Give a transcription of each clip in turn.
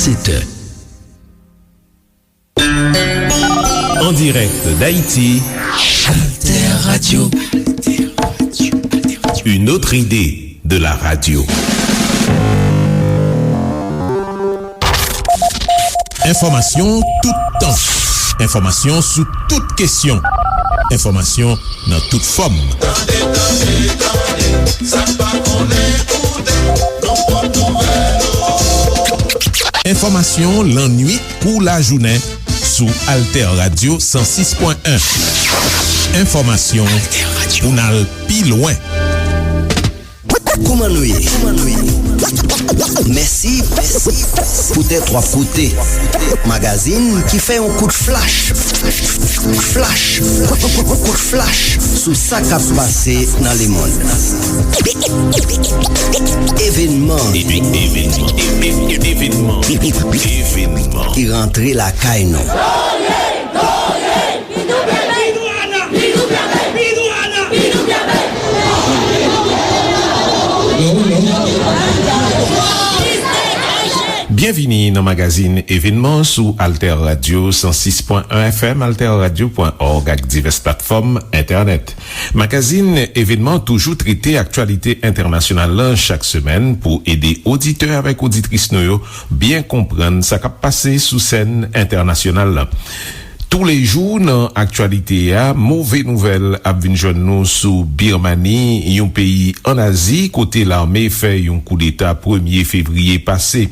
17h. En direct d'Haïti, Alter Radio. Une autre idée de la radio. Information tout temps. Information sous toutes questions. Information dans toute forme. Information l'ennui pour la journée sous Alter Radio 106.1. Information pour n'aller plus loin. Koumanouye. Merci pour tes trois côtés. Magazine qui fait un coup de flash. Coup de flash sous ça qui a passé dans le monde. Événement. Qui rentrait la caille. Bienvenue dans le magazine événement sous Alter Radio 106.1 FM, alterradio.org avec diverses plateformes internet. Magazine événement toujours traité actualité internationale chaque semaine pour aider auditeurs avec auditrices nous bien comprendre ce qui a passé sous scène internationale. Tous les jours dans actualité mauvaise nouvelle a vinn joindre nous sous Birmanie, un pays en Asie côté l'armée fait un coup d'état 1er février passé.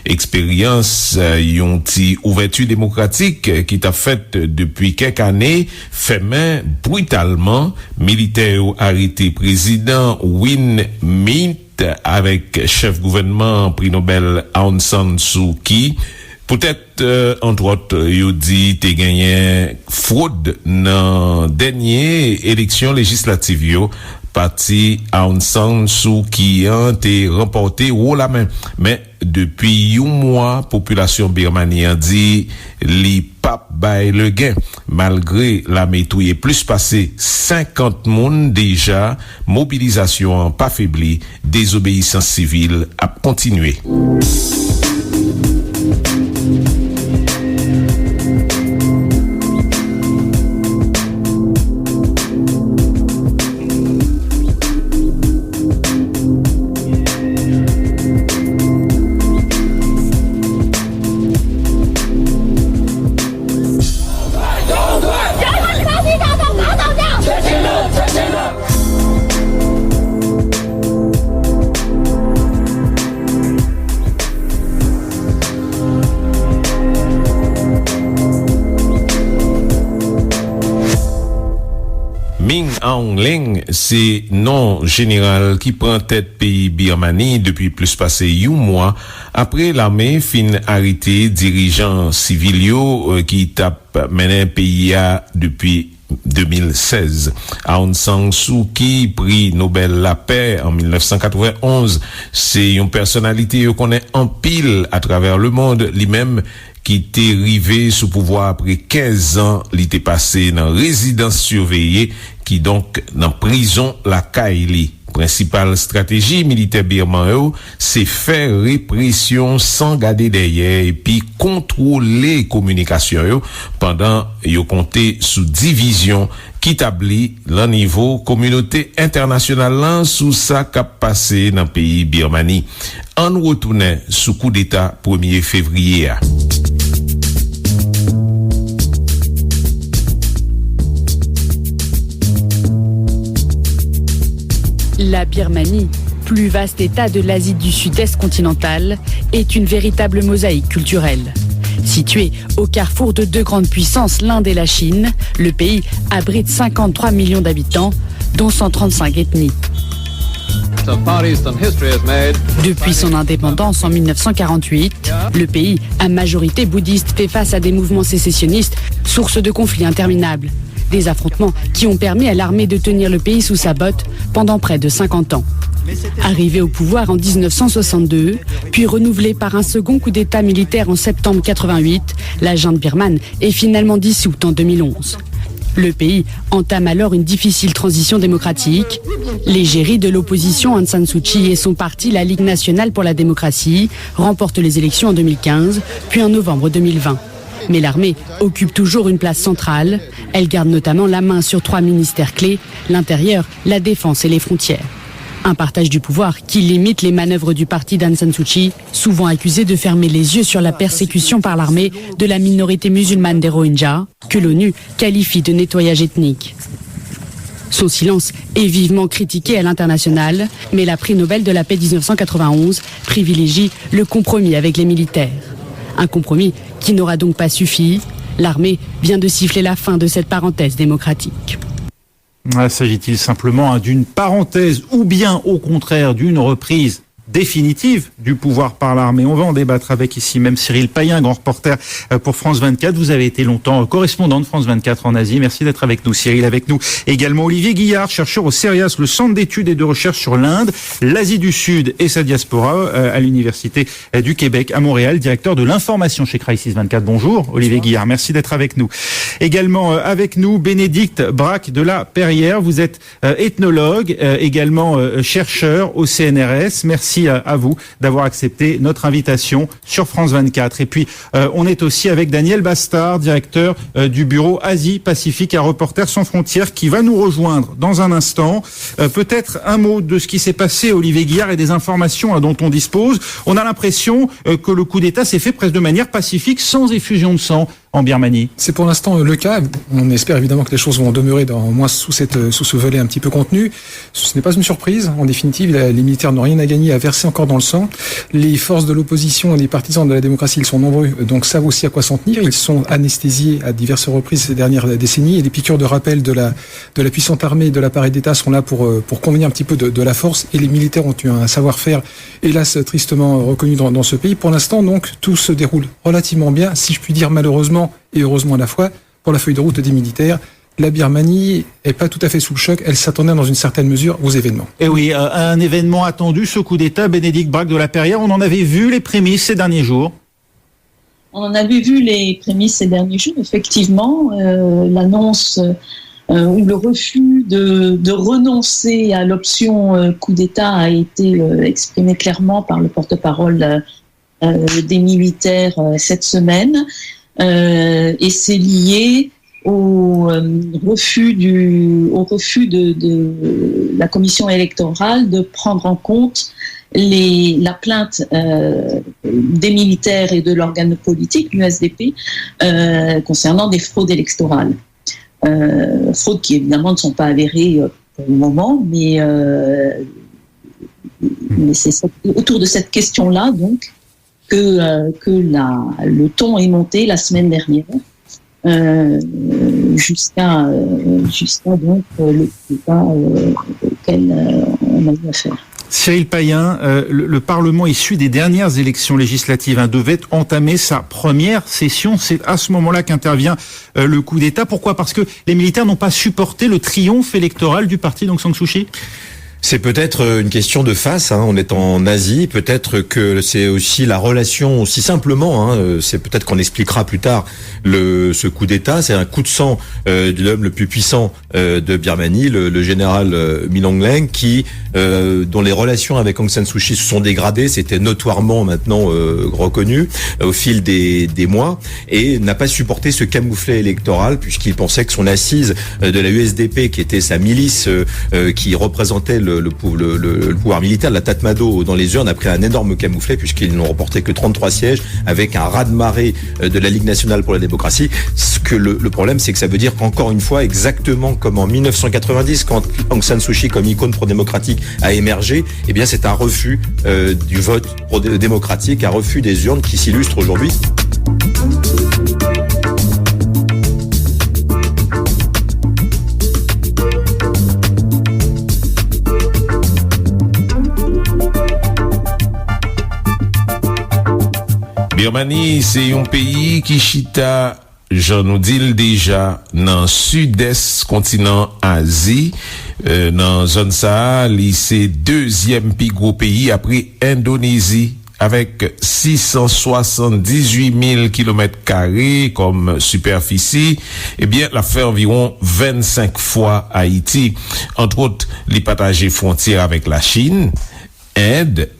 Expérience yon ti ouverture démocratique qui t'a fait depuis quelques années fait main brutalement. Militaire arrêté président Win Myint avec chef gouvernement prix Nobel Aung San Suu Kyi. Peut-être, entre autres, yo dit te gagné fraude dans dernière élection législative yo. Parti Aung San Suu Kyi a été remporté haut la main. Mais depuis un mois, population birmanienne dit li pas bay le gain. Malgré la métouille plus passé 50 moun déjà, mobilisation pas faibli, désobéissance civile a continué. Aung Hlaing, c'est nom général qui prend tête pays Birmanie depuis plus passé un mois après l'armée fin arrêté dirigeants civils qui tape mené pays depuis 2016. Aung San Suu Kyi, prix Nobel la paix en 1991, c'est une personnalité qu'on connaît en pile à travers le monde, lui-même qui était arrivé sous pouvoir après 15 ans, il était passé dans résidence surveillée qui donc dans prison la Kaili. Principale stratégie militaire birmane, c'est faire répression sans garder derrière et puis contrôler communication pendant yo compté sous division qui établit le niveau communauté internationale sous ça qu'a passé dans le pays Birmanie. On retourne sous coup d'état 1er février. La Birmanie, plus vaste État de l'Asie du Sud-Est continentale, est une véritable mosaïque culturelle. Situé au carrefour de deux grandes puissances, l'Inde et la Chine, le pays abrite 53 millions d'habitants, dont 135 ethnies. Depuis son indépendance en 1948, le pays, à majorité bouddhiste, fait face à des mouvements sécessionnistes, source de conflits interminables. Des affrontements qui ont permis à l'armée de tenir le pays sous sa botte pendant près de 50 ans. Arrivé au pouvoir en 1962, puis renouvelé par un second coup d'état militaire en septembre 88, la junte birmane est finalement dissoute en 2011. Le pays entame alors une difficile transition démocratique. L'égérie de l'opposition Aung San Suu Kyi et son parti, la Ligue nationale pour la démocratie, remportent les élections en 2015, puis en novembre 2020. Mais l'armée occupe toujours une place centrale. Elle garde notamment la main sur 3 ministères clés, l'intérieur, la défense et les frontières. Un partage du pouvoir qui limite les manœuvres du parti d'Aung San Suu Kyi, souvent accusé de fermer les yeux sur la persécution par l'armée de la minorité musulmane des Rohingyas, que l'ONU qualifie de nettoyage ethnique. Son silence est vivement critiqué à l'international, mais la prix Nobel de la paix 1991 privilégie le compromis avec les militaires. Un compromis qui n'aura donc pas suffi. L'armée vient de siffler la fin de cette parenthèse démocratique. S'agit-il simplement d'une parenthèse ou bien au contraire d'une reprise définitive du pouvoir par l'armée? On va en débattre avec ici même Cyril Payen, grand reporter pour France 24. Vous avez été longtemps correspondant de France 24 en Asie. Merci d'être avec nous, Cyril. Avec nous également Olivier Guillard, chercheur au CERIAS, le Centre d'études et de recherche sur l'Inde, l'Asie du Sud et sa diaspora à l'Université du Québec à Montréal, directeur de l'information chez Crisis 24. Bonjour Olivier Guillard, merci d'être avec nous. Également avec nous Bénédicte Braque de la Perrière. Vous êtes ethnologue, également chercheur au CNRS. Merci à vous d'avoir accepté notre invitation sur France 24. Et puis, on est aussi avec Daniel Bastard, directeur du bureau Asie-Pacifique à Reporters sans frontières, qui va nous rejoindre dans un instant. Peut-être un mot de ce qui s'est passé, Olivier Guillard, et des informations dont on dispose. On a l'impression que le coup d'État s'est fait presque de manière pacifique, sans effusion de sang en Birmanie. C'est pour l'instant le cas. On espère évidemment que les choses vont demeurer au moins sous ce volet un petit peu contenu. Ce n'est pas une surprise. En définitive, les militaires n'ont rien à gagner à verser encore dans le sang. Les forces de l'opposition et les partisans de la démocratie, ils sont nombreux, donc savent aussi à quoi s'en tenir. Ils sont anesthésiés à diverses reprises ces dernières décennies, et les piqûres de rappel de la puissante armée et de l'appareil d'État sont là pour convenir un petit peu de la force, et les militaires ont eu un savoir-faire, hélas, tristement reconnu dans ce pays. Pour l'instant, donc, tout se déroule relativement bien, si je puis dire malheureusement et heureusement à la fois, pour la feuille de route des militaires. La Birmanie est pas tout à fait sous le choc, elle s'attendait dans une certaine mesure aux événements. Et oui, un événement attendu, ce coup d'État, Bénédicte Braque de la Perrière, on en avait vu les prémices ces derniers jours. On en avait vu les prémices ces derniers jours, effectivement, l'annonce ou le refus de renoncer à l'option coup d'État a été exprimé clairement par le porte-parole des militaires cette semaine. Et c'est lié au refus de la commission électorale de prendre en compte la plainte des militaires et de l'organe politique, l'USDP, concernant des fraudes électorales. Fraudes qui évidemment ne sont pas avérées pour le moment, mais c'est autour de cette question-là donc que le ton est monté la semaine dernière jusqu'à donc le débat auquel on a eu affaire. Cyril Payen, le Parlement issu des dernières élections législatives devait entamer sa première session. C'est à ce moment-là qu'intervient le coup d'État. Pourquoi ? Parce que les militaires n'ont pas supporté le triomphe électoral du parti d'Aung San Suu Kyi ? C'est peut-être une question de face, on est en Asie, peut-être que c'est aussi la relation, aussi simplement, c'est peut-être qu'on expliquera plus tard ce coup d'État, c'est un coup de sang de l'homme le plus puissant de Birmanie, le général Min Aung Hlaing, dont les relations avec Aung San Suu Kyi se sont dégradées, c'était notoirement maintenant reconnu au fil des mois, et n'a pas supporté ce camouflet électoral, puisqu'il pensait que son assise de la USDP, qui était sa milice qui représentait le pouvoir militaire de la Tatmadaw dans les urnes, a pris un énorme camouflet puisqu'ils n'ont remporté que 33 sièges avec un raz-de-marée de la Ligue nationale pour la démocratie. Le problème, c'est que ça veut dire qu'encore une fois, exactement comme en 1990, quand Aung San Suu Kyi comme icône pro-démocratique a émergé, eh bien c'est un refus du vote pro-démocratique, un refus des urnes qui s'illustre aujourd'hui. Birmanie, c'est un pays qui chita, j'en nous dis déjà, dans sud-est continent Asie, dans zone ça, c'est deuxième plus gros pays après Indonésie avec 678 000 km² comme superficie, eh bien, la fait environ 25 fois Haïti. Entre autres, les partagés frontières avec la Chine, Inde,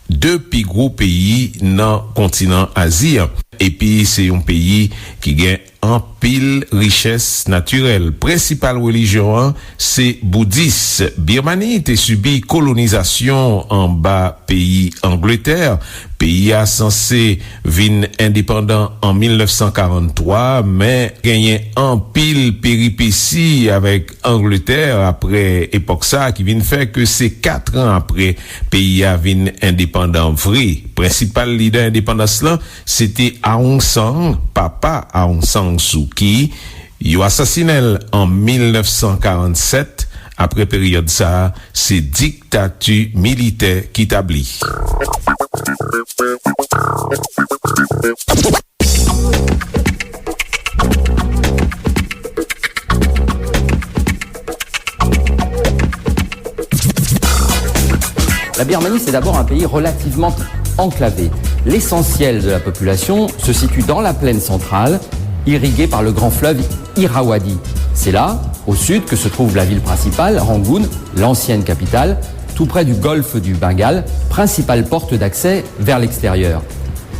deux plus gros pays dans le continent Asie. Et puis, c'est un pays qui gagne en pile richesse naturelle. Principale religion, c'est bouddhiste. Birmanie était subi colonisation en bas pays Angleterre. Pays a censé vin indépendant en 1943, mais gagné en pile péripéties avec Angleterre après époque ça, qui vient faire que c'est 4 ans après pays a vin indépendant vrai. Principal leader indépendance là, c'était Aung San, papa Aung San Suu Kyi. Il a assassiné en 1947. Après période ça, c'est dictature militaire qui établit. La Birmanie, c'est d'abord un pays relativement enclavé. L'essentiel de la population se situe dans la plaine centrale, irriguée par le grand fleuve Irrawaddy. C'est là, au sud, que se trouve la ville principale, Rangoon, l'ancienne capitale, tout près du golfe du Bengale, principale porte d'accès vers l'extérieur.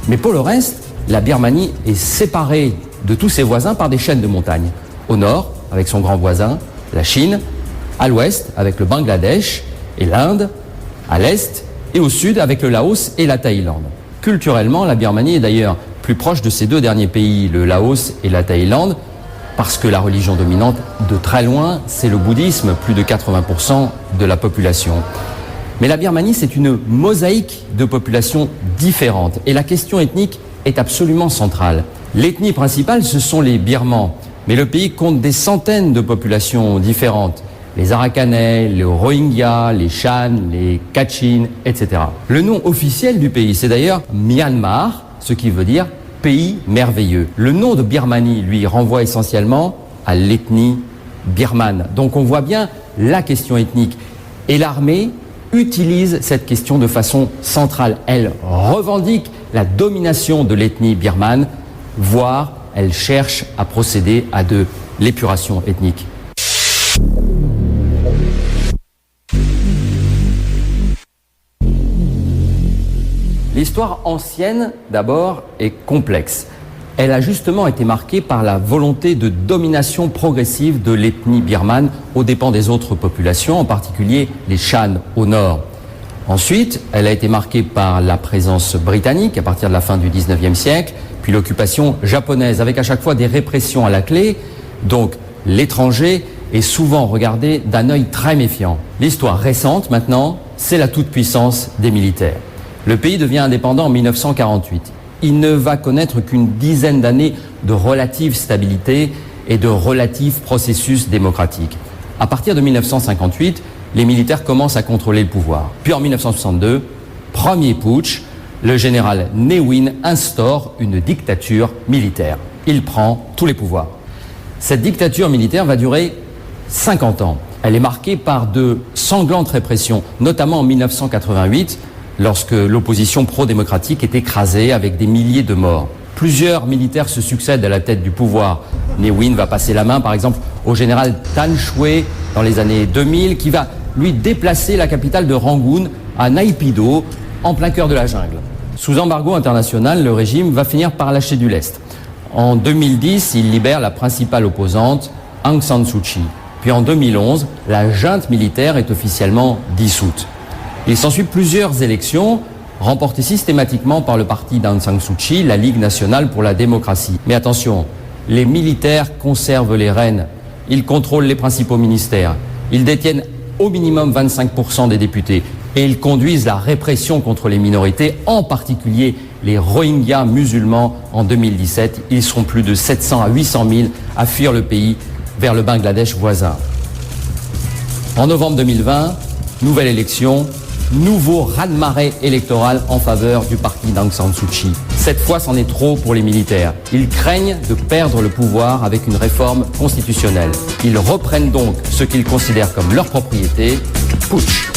Mais pour le reste, la Birmanie est séparée de tous ses voisins par des chaînes de montagnes. Au nord, avec son grand voisin, la Chine, à l'ouest, avec le Bangladesh et l'Inde, à l'est et au sud, avec le Laos et la Thaïlande. Culturellement, la Birmanie est d'ailleurs plus proche de ces deux derniers pays, le Laos et la Thaïlande, parce que la religion dominante, de très loin, c'est le bouddhisme, plus de 80% de la population. Mais la Birmanie, c'est une mosaïque de populations différentes. Et la question ethnique est absolument centrale. L'ethnie principale, ce sont les Birmans. Mais le pays compte des centaines de populations différentes. Les Arakanais, les Rohingyas, les Shan, les Kachin, etc. Le nom officiel du pays, c'est d'ailleurs Myanmar, ce qui veut dire pays merveilleux. Le nom de Birmanie, lui, renvoie essentiellement à l'ethnie birmane. Donc on voit bien la question ethnique. Et l'armée utilise cette question de façon centrale. Elle revendique la domination de l'ethnie birmane, voire elle cherche à procéder à de l'épuration ethnique. L'histoire ancienne, d'abord, est complexe. Elle a justement été marquée par la volonté de domination progressive de l'ethnie birmane aux dépens des autres populations, en particulier les Shan au nord. Ensuite, elle a été marquée par la présence britannique à partir de la fin du 19e siècle, puis l'occupation japonaise, avec à chaque fois des répressions à la clé. Donc, l'étranger est souvent regardé d'un œil très méfiant. L'histoire récente, maintenant, c'est la toute-puissance des militaires. Le pays devient indépendant en 1948. Il ne va connaître qu'une dizaine d'années de relative stabilité et de relatif processus démocratique. À partir de 1958, les militaires commencent à contrôler le pouvoir. Puis en 1962, premier putsch, le général Ne Win instaure une dictature militaire. Il prend tous les pouvoirs. Cette dictature militaire va durer 50 ans. Elle est marquée par de sanglantes répressions, notamment en 1988, lorsque l'opposition pro-démocratique est écrasée avec des milliers de morts. Plusieurs militaires se succèdent à la tête du pouvoir. Ne Win va passer la main, par exemple, au général Tan Shwe dans les années 2000, qui va, lui, déplacer la capitale de Rangoon à Naypyidaw, en plein cœur de la jungle. Sous embargo international, le régime va finir par lâcher du lest. En 2010, il libère la principale opposante, Aung San Suu Kyi. Puis en 2011, la junte militaire est officiellement dissoute. Il s'ensuit plusieurs élections, remportées systématiquement par le parti d'Aung San Suu Kyi, la Ligue nationale pour la démocratie. Mais attention, les militaires conservent les rênes, ils contrôlent les principaux ministères, ils détiennent au minimum 25% des députés et ils conduisent la répression contre les minorités, en particulier les Rohingyas musulmans. En 2017, ils seront plus de 700 à 800 000 à fuir le pays vers le Bangladesh voisin. En novembre 2020, nouvelle élection, nouveau raz-de-marée électoral en faveur du parti d'Aung San Suu Kyi. Cette fois, c'en est trop pour les militaires. Ils craignent de perdre le pouvoir avec une réforme constitutionnelle. Ils reprennent donc ce qu'ils considèrent comme leur propriété, putsch.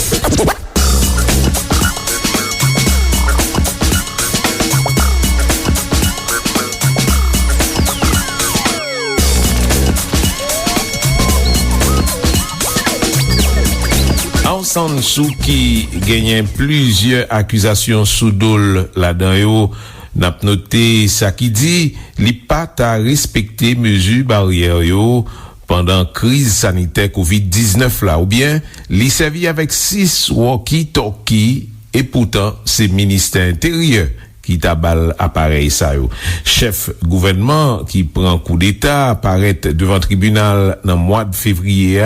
San Suu Kyi genyen plusieurs accusations sous dol là-dedans yo. N'a noté ça qui dit li pas ta respecter mesures barrières yo pendant crise sanitaire Covid-19 là, ou bien li servi avec 6 walkie-talkie et pourtant c'est ministère intérieur qui tabal appareil ça yo. Chef gouvernement qui prend coup d'état apparaît devant tribunal dans mois de février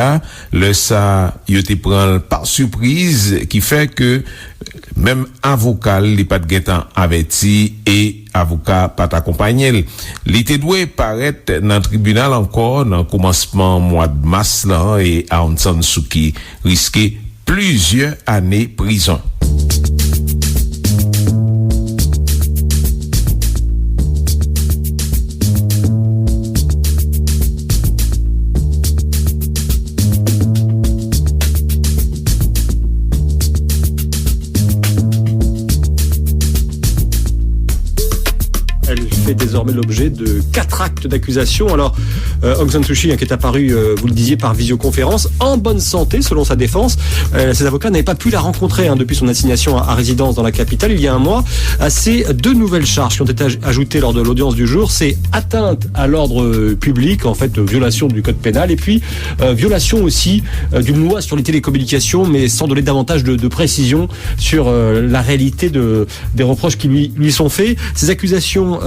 le ça yo te prend par surprise qui fait que même avocat li pas de getan averti et avocat pas accompagné. Li te doué paraître dans tribunal encore dans commencement mois de mars là et Aung San Suu Kyi risqué plusieurs années prison. Désormais l'objet de 4 actes d'accusation. Alors, Aung San Suu Kyi, qui est apparu, vous le disiez, par visioconférence, en bonne santé, selon sa défense. Ses avocats n'avaient pas pu la rencontrer depuis son assignation à résidence dans la capitale, il y a un mois. Ces 2 nouvelles charges qui ont été ajoutées lors de l'audience du jour, c'est atteinte à l'ordre public, en fait, violation du code pénal, et puis violation aussi d'une loi sur les télécommunications, mais sans donner davantage de précision sur la réalité des reproches qui lui sont faits. Ces accusations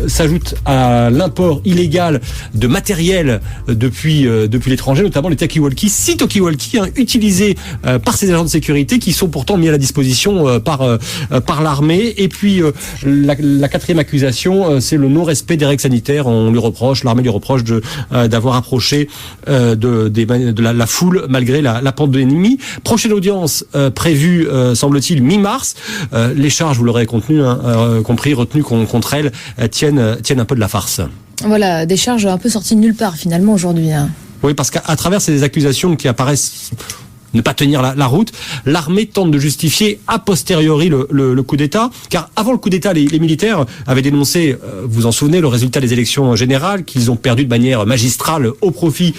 s'ajoute à l'import illégal de matériel depuis l'étranger, notamment les talkie-walkie, 6 talkie-walkie utilisés par ces agents de sécurité qui sont pourtant mis à la disposition par l'armée. Et puis la 4e accusation, c'est le non-respect des règles sanitaires. L'armée lui reproche d'avoir approché de la foule malgré la pandémie. Prochaine audience prévue, semble-t-il, mi-mars. Les charges, vous l'aurez compris, retenues contre elle, tiennent un peu de la farce. Voilà, des charges un peu sorties de nulle part finalement aujourd'hui. Oui, parce qu'à travers ces accusations qui apparaissent ne pas tenir la route, l'armée tente de justifier a posteriori le coup d'État, car avant le coup d'État, les militaires avaient dénoncé, vous vous en souvenez, le résultat des élections générales, qu'ils ont perdu de manière magistrale au profit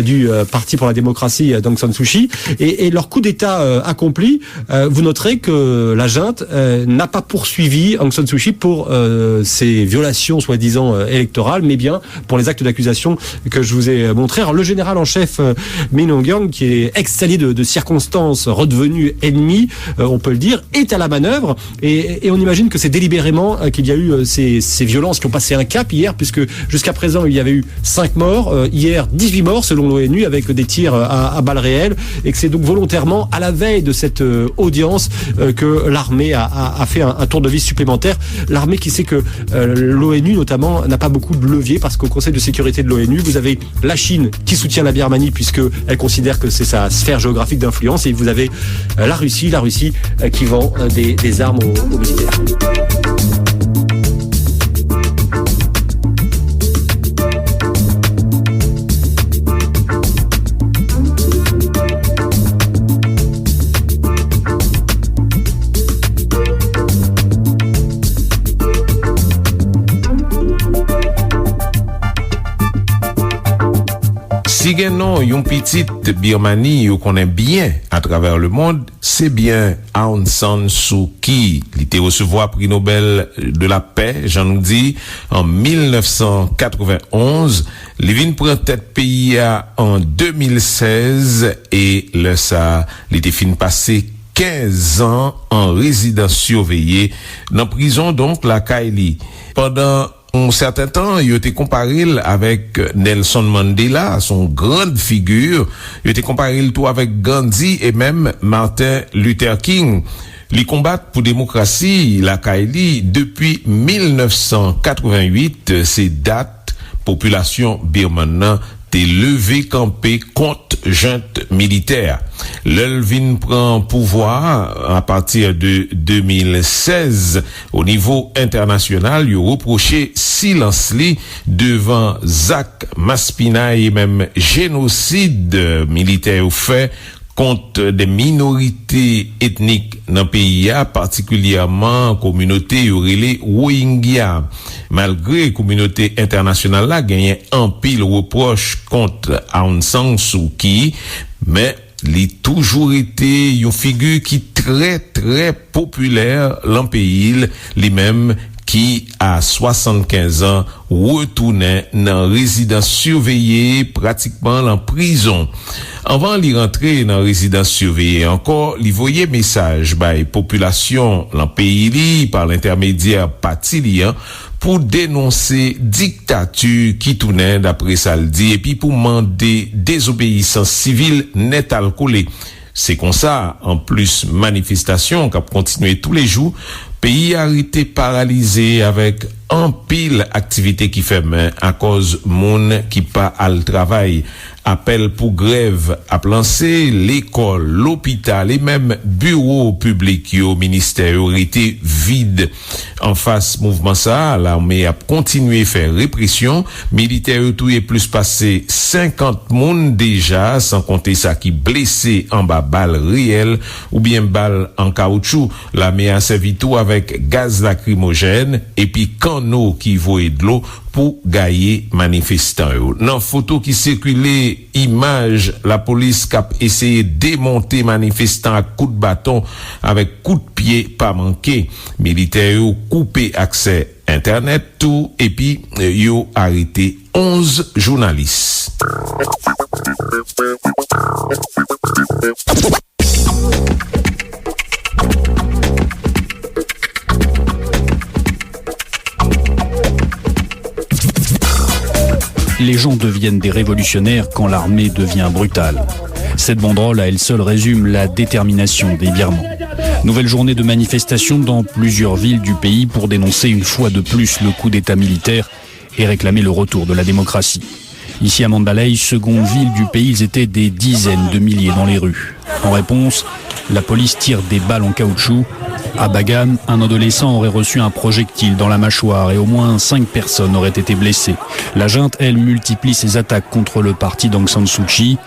du Parti pour la démocratie d'Aung San Suu Kyi, et leur coup d'État accompli, vous noterez que la junte n'a pas poursuivi Aung San Suu Kyi pour ces violations soi-disant électorales, mais bien pour les actes d'accusation que je vous ai montrés. Alors le général en chef Min Aung Hlaing, qui est ex-allié de circonstances redevenues ennemies, on peut le dire, est à la manœuvre, et on imagine que c'est délibérément qu'il y a eu ces violences qui ont passé un cap hier, puisque jusqu'à présent il y avait eu 5 morts, hier 18 morts selon l'ONU, avec des tirs à balles réelles, et que c'est donc volontairement à la veille de cette audience que l'armée a fait un tour de vis supplémentaire. L'armée qui sait que l'ONU notamment n'a pas beaucoup de levier, parce qu'au Conseil de sécurité de l'ONU, vous avez la Chine qui soutient la Birmanie puisque elle considère que c'est sa sphère géographique d'influence, et vous avez la Russie qui vend des armes aux militaires. Si gen non yon petit Birmanie yon konen bien à travers le monde, c'est bien Aung San Suu Kyi. Li te recevoir prix Nobel de la paix, j'en nous dis, en 1991. Li vin prend tête pays en 2016 et le ça, li te fin passé 15 ans en résidence surveillée dans prison, donc la Kaili. Pendant un certain temps, il a été comparé avec Nelson Mandela, son grande figure. Il a été comparé tout avec Gandhi et même Martin Luther King. Les combats pour démocratie, la Kaili, depuis 1988, ces dates, population birmane t'est levé campé contre junte militaire. L'Elvin prend pouvoir à partir de 2016 au niveau international. Il a reproché silence devant Zak Maspina et même génocide militaire fait contre des minorités ethniques dans le pays, particulièrement communauté yorele Rohingya. Malgré la communauté internationale là, gagné un pile reproche contre Aung San Suu Kyi, mais li toujours été une figure qui très très populaire dans le pays, lui-même qui à 75 ans retournait dans résidence surveillée pratiquement en prison. Avant d'y rentrer dans résidence surveillée encore, il voyait message by population dans pays par l'intermédiaire Patilian pour dénoncer dictature qui tournait d'après ça le dit et puis pour demander désobéissance civile net à coller. C'est comme ça, en plus manifestation qui a continué tous les jours, pays a été paralysé avec un pile activité qui fait main à cause monde qui pas à le travail. Appel pour grève a lancé l'école, l'hôpital et même bureaux publics au ministère ont été vides. En face mouvement ça, l'armée a continué faire répression, militaire tout est plus passé 50 moun déjà, sans compter ça qui blessé en bas balle réelle ou bien balle en caoutchouc. L'armée a servi tout avec gaz lacrymogène et puis canot qui voit de l'eau pour gailler manifestants. Dans photo qui circulait, image, la police qui a essayé de démonter manifestants à coups de bâton avec coups de pied pas manqué. Militaires ont coupé accès Internet tout et puis ils ont arrêté 11 journalistes. Les gens deviennent des révolutionnaires quand l'armée devient brutale. Cette banderole à elle seule résume la détermination des Birmans. Nouvelle journée de manifestation dans plusieurs villes du pays pour dénoncer une fois de plus le coup d'état militaire et réclamer le retour de la démocratie. Ici à Mandalay, seconde ville du pays, ils étaient des dizaines de milliers dans les rues. En réponse, la police tire des balles en caoutchouc. À Bagan, un adolescent aurait reçu un projectile dans la mâchoire et au moins 5 personnes auraient été blessées. La junte, elle, multiplie ses attaques contre le parti d'Aung San Suu Kyi.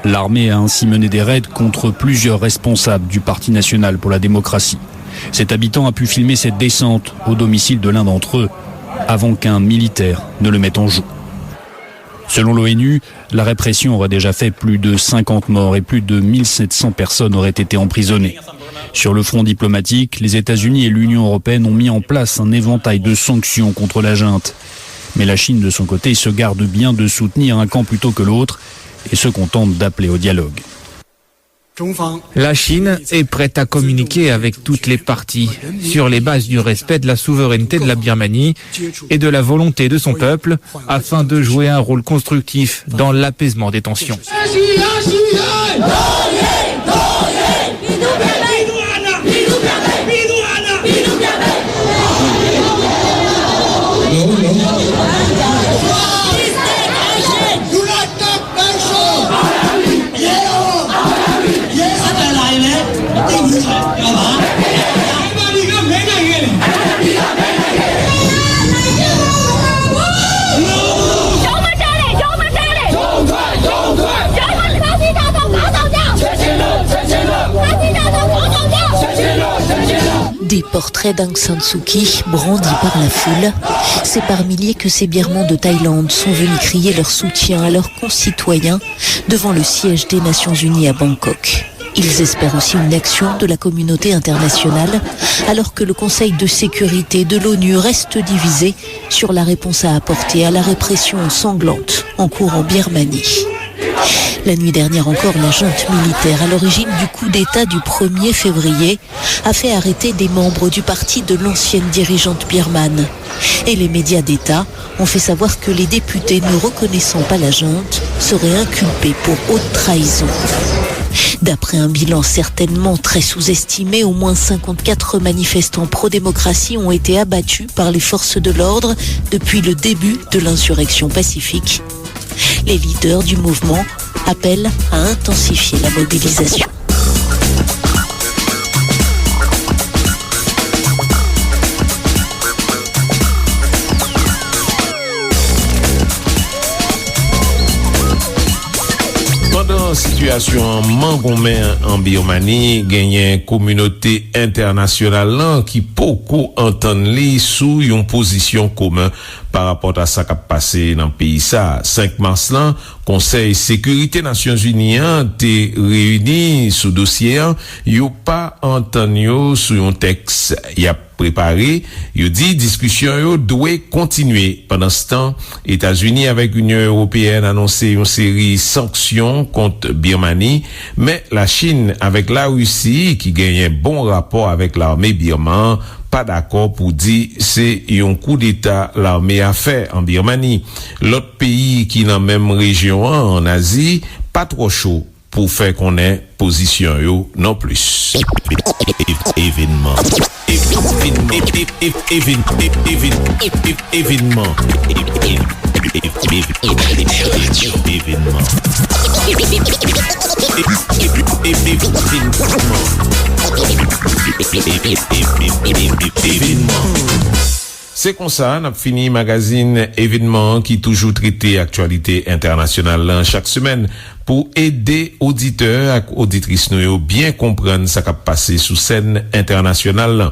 L'armée a ainsi mené des raids contre plusieurs responsables du Parti national pour la démocratie. Cet habitant a pu filmer cette descente au domicile de l'un d'entre eux avant qu'un militaire ne le mette en joue. Selon l'ONU, la répression aurait déjà fait plus de 50 morts et plus de 1700 personnes auraient été emprisonnées. Sur le front diplomatique, les États-Unis et l'Union européenne ont mis en place un éventail de sanctions contre la junte. Mais la Chine, de son côté, se garde bien de soutenir un camp plutôt que l'autre et se contente d'appeler au dialogue. La Chine est prête à communiquer avec toutes les parties sur les bases du respect de la souveraineté de la Birmanie et de la volonté de son peuple afin de jouer un rôle constructif dans l'apaisement des tensions. Des portraits d'Aung San Suu Kyi brandis par la foule. C'est par milliers que ces Birmans de Thaïlande sont venus crier leur soutien à leurs concitoyens devant le siège des Nations Unies à Bangkok. Ils espèrent aussi une action de la communauté internationale, alors que le Conseil de sécurité de l'ONU reste divisé sur la réponse à apporter à la répression sanglante en cours en Birmanie. La nuit dernière encore, la junte militaire à l'origine du coup d'État du 1er février a fait arrêter des membres du parti de l'ancienne dirigeante birmane. Et les médias d'État ont fait savoir que les députés ne reconnaissant pas la junte seraient inculpés pour haute trahison. D'après un bilan certainement très sous-estimé, au moins 54 manifestants pro-démocratie ont été abattus par les forces de l'ordre depuis le début de l'insurrection pacifique. Les leaders du mouvement appellent à intensifier la mobilisation. Pendant nan situasyon mangonmen an Birmanie, genyen komunote internasyonal lan ki poko antan li sou yon posisyon koumen par rapport a sa kap pase nan peyi sa. 5 mars lan, Conseil Sécurité Nations Unies te reuni sou dosye an, yo pa antan yo sou yon teks ya préparé, yo di diskusyon yo dwe kontinue. Pendant ce temps, États-Unis avec Union Européenne annoncé yon série sanksyon kont Birmanie, mais la Chine avec la Russie, qui gagne bon rapport avec l'armée birmane, pas d'accord pour dire c'est yon coup d'état l'armée a fait en Birmanie. L'autre pays qui dans même région en Asie, pas trop chaud pour faire qu'on ait position yo non plus. Événement. C'est comme ça, n'a fini magazine événement qui toujours traité actualité internationale chaque semaine pour aider auditeurs et auditrices nous bien comprendre ça qui a passé sous scène internationale.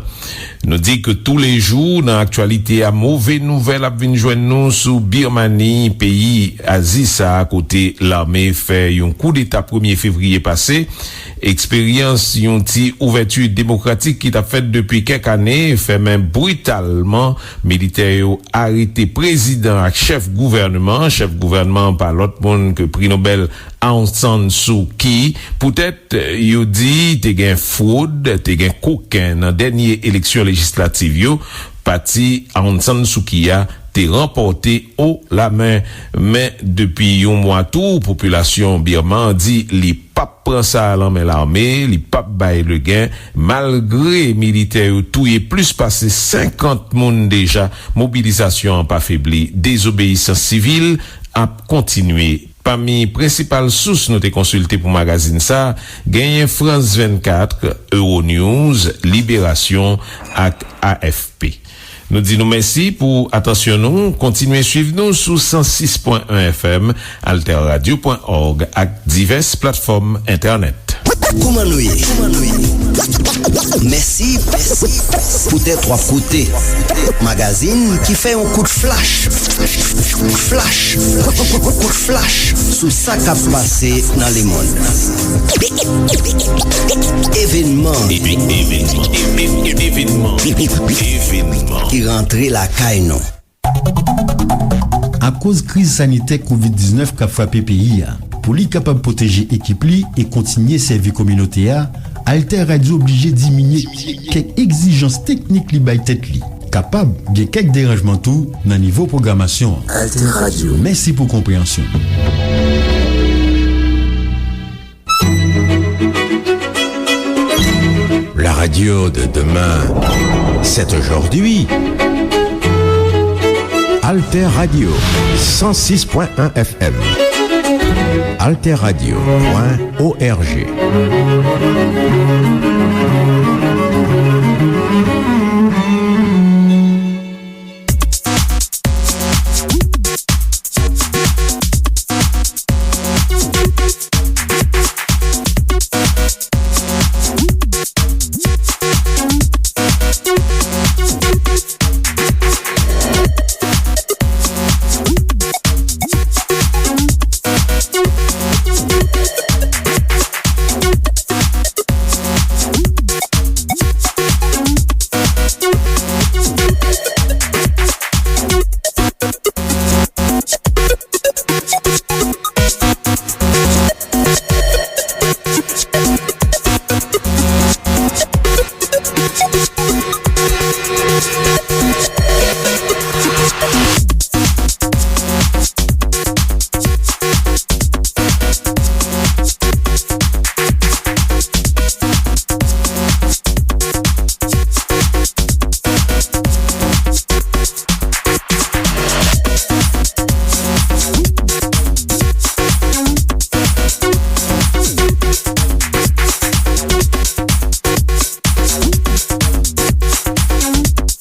Nous dit que tous les jours dans l'actualité à mauvaise nouvelle a vinn joindre nous sous Birmanie, pays Asie ça à côté l'armée fait un coup d'état 1er février passé. Expérience yon ti ouverture démocratique qui t'a fait depuis quelques années fait même brutalement militaire arrêté président et chef gouvernement par l'autre monde que prix Nobel Aung San Suu Kyi. Peut-être yo dit te gen fraude, te gen coquin dans dernière élection législative yo parti Aung San Suu Kyi a te remporté haut la main, mais depuis un mois tout population birmane dit li pas prend ça à l'armée, li pas bail le gain malgré militaire tout est plus passé 50 moun déjà, mobilisation pas faibli, désobéissance civile a continué. Parmi principales sources nous t'ai consulté pour magazine ça, gagne France 24, Euronews, Libération et AFP. Nous disons merci pour attention nous, continuez suivre nous sous 106.1 FM, alterradio.org et diverses plateformes internet. Merci pour tes 3 côtés. Magazine qui fait un coup de flash sous ça qui a passé dans les mondes. Événement qui rentrait la caille non. À cause crise sanitaire COVID-19 qui a frappé pays, pour lui capable protéger équipe li et continuer servir communauté, Alter Radio obligé diminuer quelques exigences techniques li bay tête li. Capable de quelques dérangements tout dans niveau programmation. Alter Radio. Merci pour compréhension. La radio de demain, c'est aujourd'hui. Alter Radio, 106.1 FM. alterradio.org